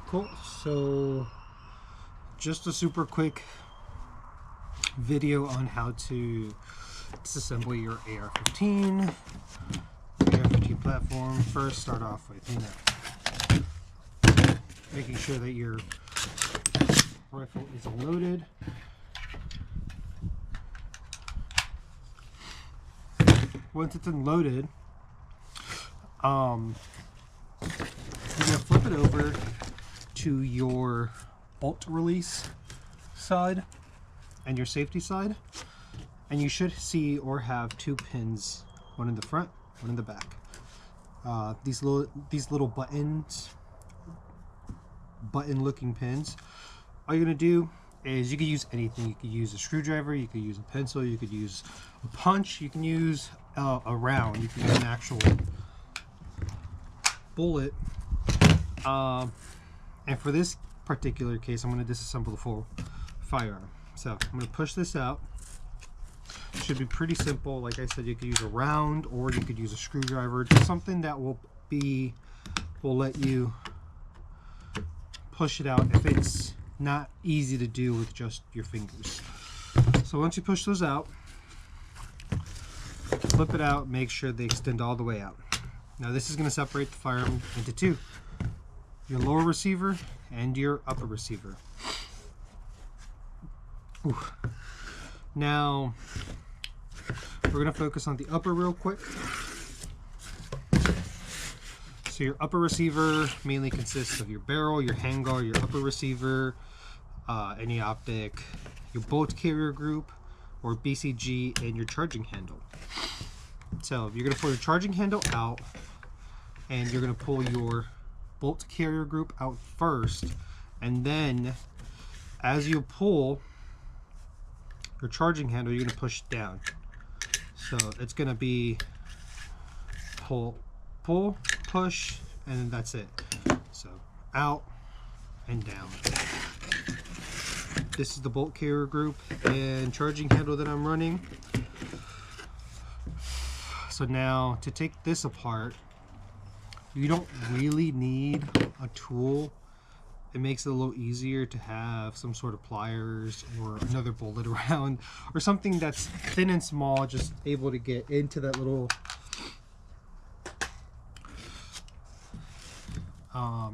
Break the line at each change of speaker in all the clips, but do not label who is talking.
Cool. So just a super quick video on how to disassemble your AR-15 platform. First, start off with making sure that your rifle is loaded. Once it's unloaded, you're gonna flip it over to your bolt release side and your safety side, and you should see or have two pins, one in the front, one in the back. These little button looking pins. All you're gonna do is, you could use anything. You could use a screwdriver, you could use a pencil, you could use a punch, you can use a round, you can use an actual bullet. And for this particular case, I'm going to disassemble the full firearm. So I'm going to push this out. It should be pretty simple. Like I said, you could use a round or you could use a screwdriver, just something that will let you push it out if it's not easy to do with just your fingers. So once you push those out, flip it out, make sure they extend all the way out. Now this is going to separate the firearm into two: your lower receiver and your upper receiver. Ooh. Now we're going to focus on the upper real quick. So your upper receiver mainly consists of your barrel, your handguard, your upper receiver, any optic, your bolt carrier group or BCG, and your charging handle. So you're going to pull your charging handle out, and you're going to pull your bolt carrier group out first, and then as you pull your charging handle, you're going to push down. So it's going to be pull, push, and then that's it. So out and down. This is the bolt carrier group and charging handle that I'm running. So now to take this apart, you don't really need a tool. It makes it a little easier to have some sort of pliers or another bullet around, or something that's thin and small, just able to get into that little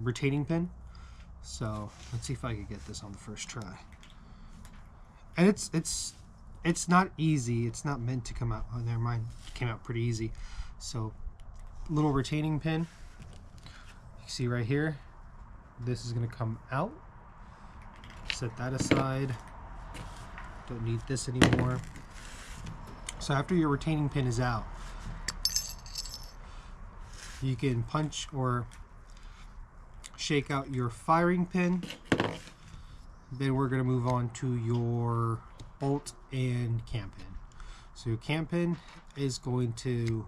retaining pin. So let's see if I can get this on the first try. And it's not easy. It's not meant to come out. Oh, never mind. It came out pretty easy. So little retaining pin. You see right here. This is going to come out. Set that aside. Don't need this anymore. So after your retaining pin is out, you can punch or shake out your firing pin. Then we're going to move on to your bolt and cam pin. So your cam pin is going to,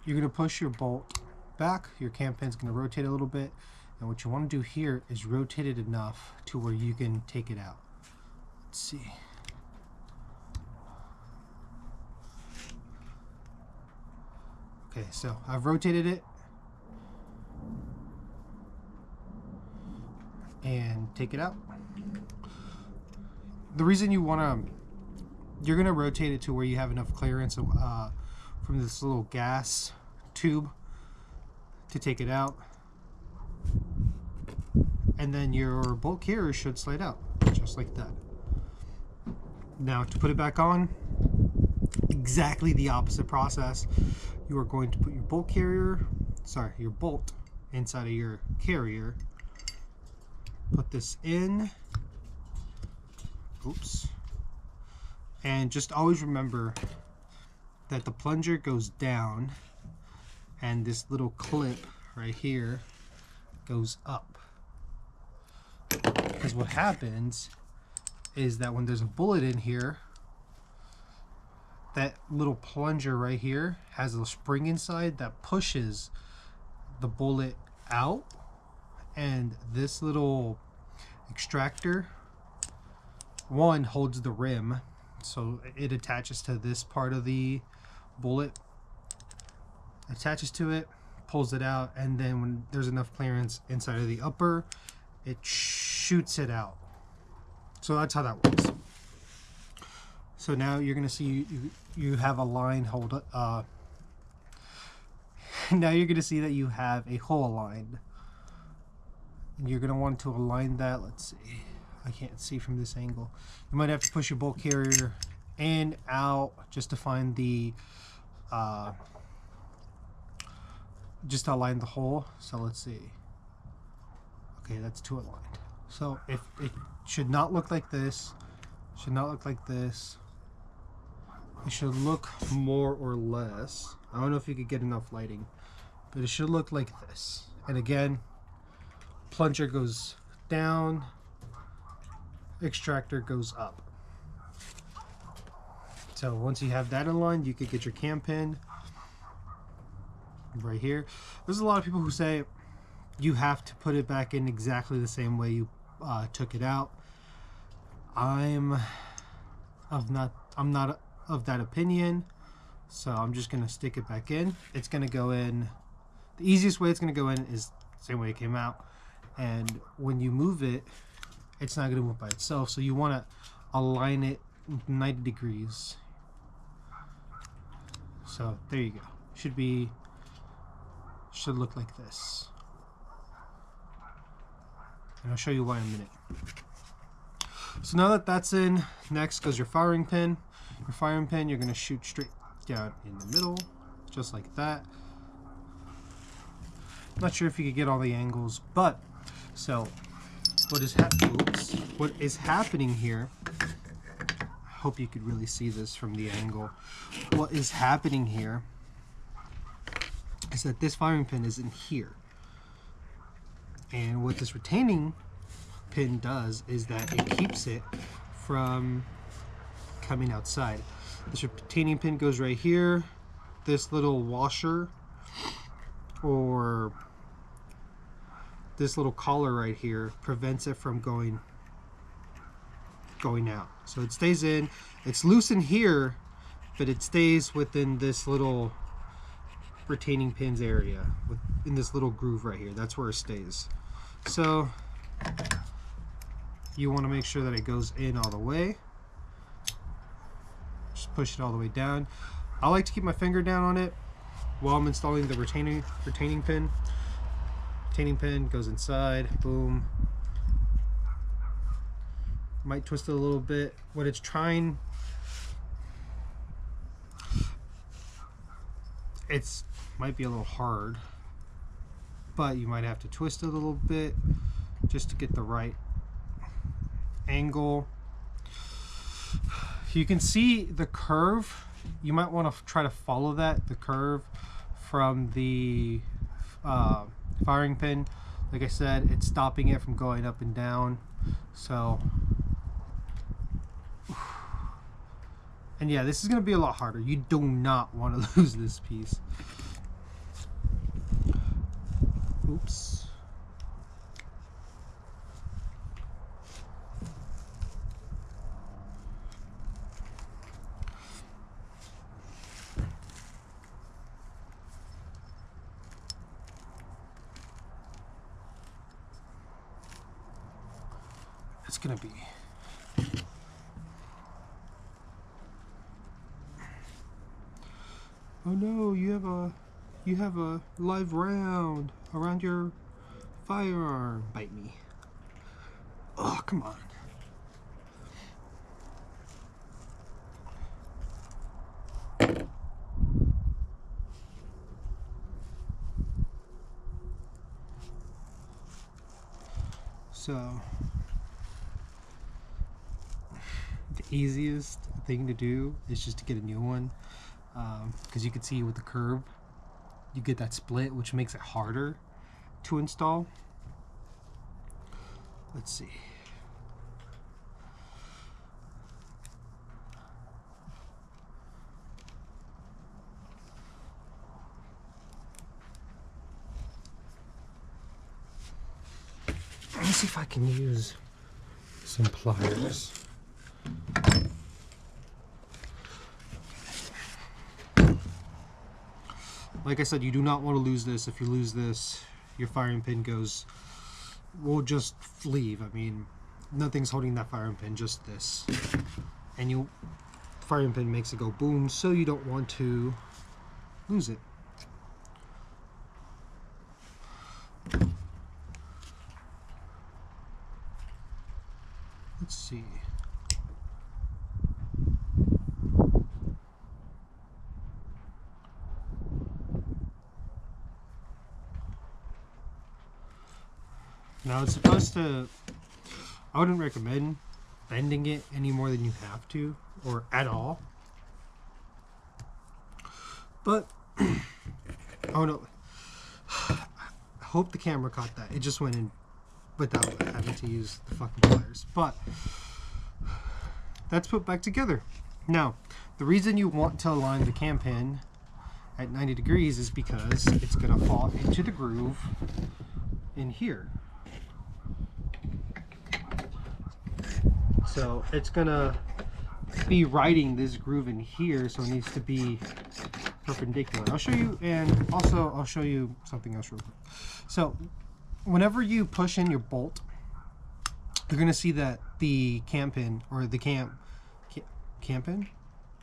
you're going to push your bolt back, your cam pin is going to rotate a little bit, and what you want to do here is rotate it enough to where you can take it out. Let's see. Okay, so I've rotated it, and take it out. The reason you're gonna rotate it to where you have enough clearance from this little gas tube to take it out, and then your bolt carrier should slide out just like that. Now to put it back on, exactly the opposite process. You are going to put your bolt inside of your carrier. Put this in. Oops. And just always remember that the plunger goes down and this little clip right here goes up. Because what happens is that when there's a bullet in here, that little plunger right here has a spring inside that pushes the bullet out, and this little extractor one holds the rim, so it attaches to this part of the bullet, attaches to it, pulls it out, and then when there's enough clearance inside of the upper, it shoots it out. So that's how that works. So now you're gonna see you have a line hold. Now you're gonna see that you have a hole aligned. And you're gonna want to align that. Let's see. I can't see from this angle. You might have to push your bolt carrier in, out, just to find the, just to align the hole. So let's see. Okay, that's too aligned. So if it should not look like this, should not look like this. It should look more or less. I don't know if you could get enough lighting, but it should look like this. And again, plunger goes down, extractor goes up. So once you have that in line, you could get your cam pin right here. There's a lot of people who say you have to put it back in exactly the same way you took it out. I'm not of that opinion, so I'm just gonna stick it back in. It's gonna go in, the easiest way it's gonna go in is the same way it came out, and when you move it, it's not gonna move by itself, so you want to align it 90 degrees. So there you go. Should look like this, and I'll show you why in a minute. So now that that's in, next goes your firing pin. Your firing pin, you're going to shoot straight down in the middle, just like that. Not sure if you could get all the angles, but so what is happening here, I hope you could really see this from the angle. What is happening here is that this firing pin is in here, and what this retaining pin does is that it keeps it from coming outside. This retaining pin goes right here. This little washer or this little collar right here prevents it from going out. So it stays in. It's loose in here, but it stays within this little retaining pins area, in this little groove right here. That's where it stays. So you want to make sure that it goes in all the way. Just push it all the way down. I like to keep my finger down on it while I'm installing the retaining pin. Retaining pin goes inside, boom. Might twist it a little bit. What it's trying, might be a little hard, but you might have to twist it a little bit just to get the right angle. You can see the curve. You might want to try to follow the curve from the firing pin. Like I said, it's stopping it from going up and down. So, and yeah, this is going to be a lot harder. You do not want to lose this piece. Oops. It's gonna be oh no, you have a live round around your firearm. Bite me. Oh, come on. So the easiest thing to do is just to get a new one, because you can see with the curve you get that split, which makes it harder to install. Let's see. Let me see if I can use some pliers. Like I said, you do not want to lose this. If you lose this, your firing pin will just leave. I mean, nothing's holding that firing pin, just this. And firing pin makes it go boom, so you don't want to lose it. Let's see. Now it's supposed to, I wouldn't recommend bending it any more than you have to, or at all. But, oh no, I hope the camera caught that. It just went in without having to use the fucking pliers. But, that's put back together. Now, the reason you want to align the cam pin at 90 degrees is because it's going to fall into the groove in here. So it's gonna be riding this groove in here, so it needs to be perpendicular. I'll show you, and also I'll show you something else real quick. So whenever you push in your bolt, you're gonna see that the cam pin, or the cam pin,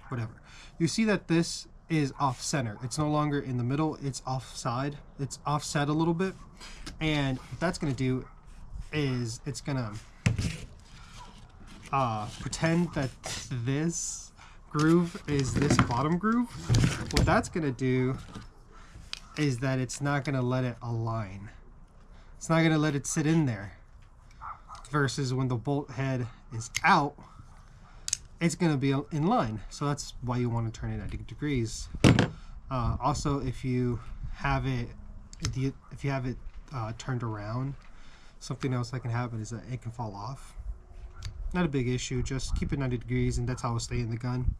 whatever. You see that this is off center. It's no longer in the middle, it's offside. It's offset a little bit. And what that's gonna do is it's gonna pretend that this groove is this bottom groove. What that's gonna do is that it's not gonna let it align. It's not gonna let it sit in there. Versus when the bolt head is out, it's gonna be in line. So that's why you want to turn it at 90 degrees. Also, if you have it turned around, something else that can happen is that it can fall off. Not a big issue, just keep it 90 degrees and that's how it'll stay in the gun.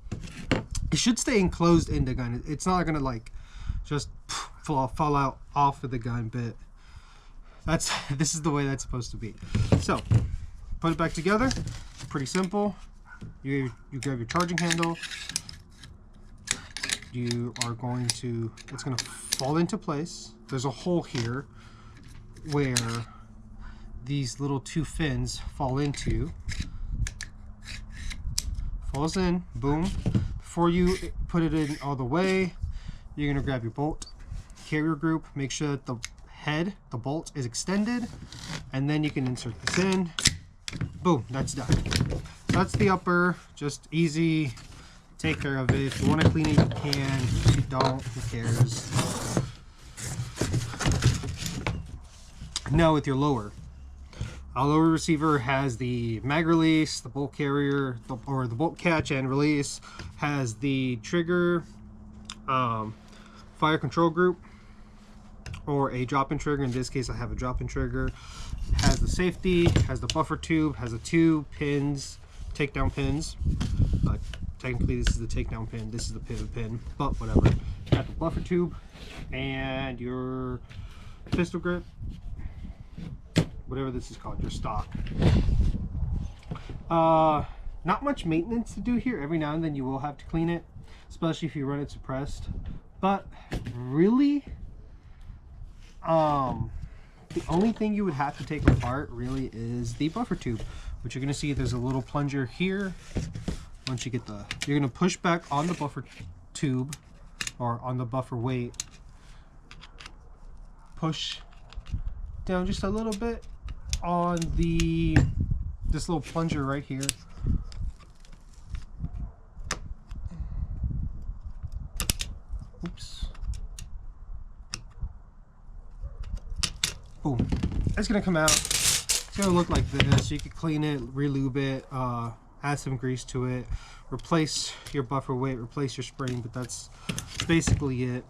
It should stay enclosed in the gun. It's not gonna like just fall out off of the gun, but this is the way that's supposed to be. So put it back together, pretty simple. You grab your charging handle, it's gonna fall into place. There's a hole here where these little two fins fall into. Falls in, boom. Before you put it in all the way, you're gonna grab your bolt carrier group, make sure that the bolt is extended, and then you can insert this in. Boom, that's done. So that's the upper, just easy, take care of it. If you want to clean it, you can. If you don't, who cares? Now with your lower. Our lower receiver has the mag release, the bolt carrier, or the bolt catch and release, has the trigger, fire control group, or a drop-in trigger. In this case, I have a drop-in trigger. Has the safety, has the buffer tube, has the 2 pins, takedown pins. Technically, this is the takedown pin, this is the pivot pin, but whatever. Got the buffer tube and your pistol grip, whatever this is called, your stock. Not much maintenance to do here. Every now and then you will have to clean it, especially if you run it suppressed. But really, the only thing you would have to take apart really is the buffer tube, which you're gonna see there's a little plunger here. Once you get you're gonna push back on the buffer tube, or on the buffer weight, push down just a little bit on this little plunger right here. Oops. Boom. It's gonna come out. It's gonna look like this. You can clean it, re-lube it, add some grease to it, replace your buffer weight, replace your spring, but that's basically it.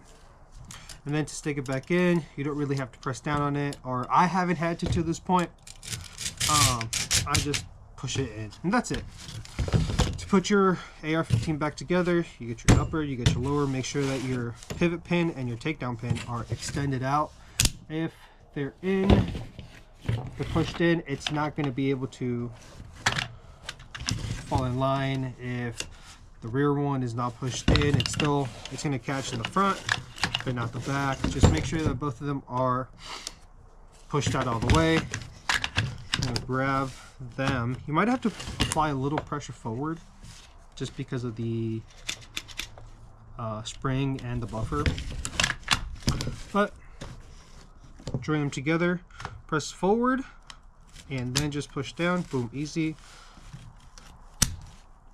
And then to stick it back in, you don't really have to press down on it, or I haven't had to this point. I just push it in, and that's it. To put your AR-15 back together, you get your upper, you get your lower. Make sure that your pivot pin and your takedown pin are extended out. If they're pushed in, it's not going to be able to fall in line. If the rear one is not pushed in, it's going to catch in the front. but not the back. Just make sure that both of them are pushed out all the way. I'm gonna grab them. You might have to apply a little pressure forward just because of the spring and the buffer. But join them together, press forward, and then just push down. Boom, easy.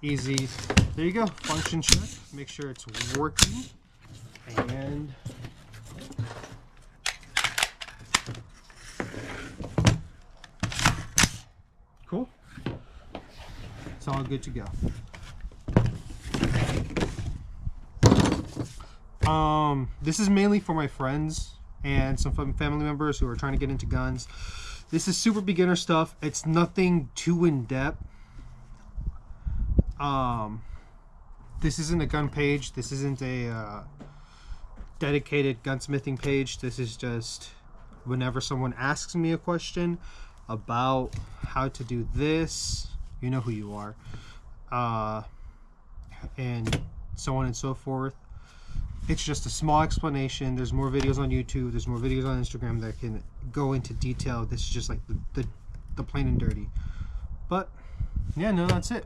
Easy. There you go. Function check. Make sure it's working. And cool. It's all good to go. This is mainly for my friends and some family members who are trying to get into guns. This is super beginner stuff. It's nothing too in-depth. This isn't a gun page. This isn't a dedicated gunsmithing page. This is just whenever someone asks me a question about how to do this, you know who you are, and so on and so forth. It's just a small explanation. There's more videos on YouTube. There's more videos on Instagram that can go into detail. This is just like the plain and dirty. But yeah, no, that's it.